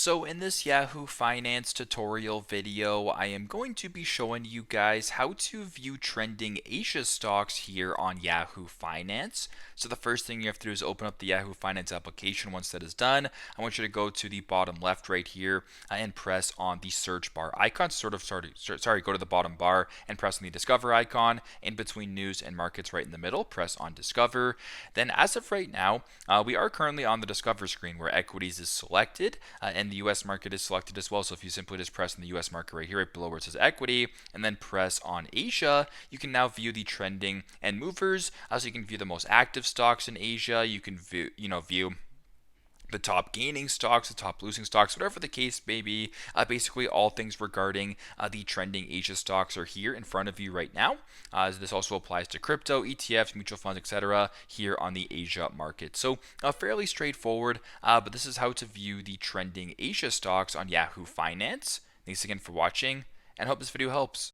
So in this Yahoo Finance tutorial video, I am going to be showing you guys how to view trending Asia stocks here on Yahoo Finance. So the first thing you have to do is open up the Yahoo Finance application. Once that is done, I want you to go to the bottom left right here and press on the search bar icon. Go to the bottom bar and press on the discover icon. In between news and markets right in the middle, press on discover. Then as of right now, we are currently on the discover screen where equities is selected. And the US market is selected as well. So if you simply just press on the US market right here, right below where it says equity, and then press on Asia, you can now view the trending and movers. So you can view the most active stocks in Asia. You can view the top gaining stocks, the top losing stocks, whatever the case may be. Basically, all things regarding the trending Asia stocks are here in front of you right now. This also applies to crypto, ETFs, mutual funds, etc. here on the Asia market. So fairly straightforward, but this is how to view the trending Asia stocks on Yahoo Finance. Thanks again for watching, and hope this video helps.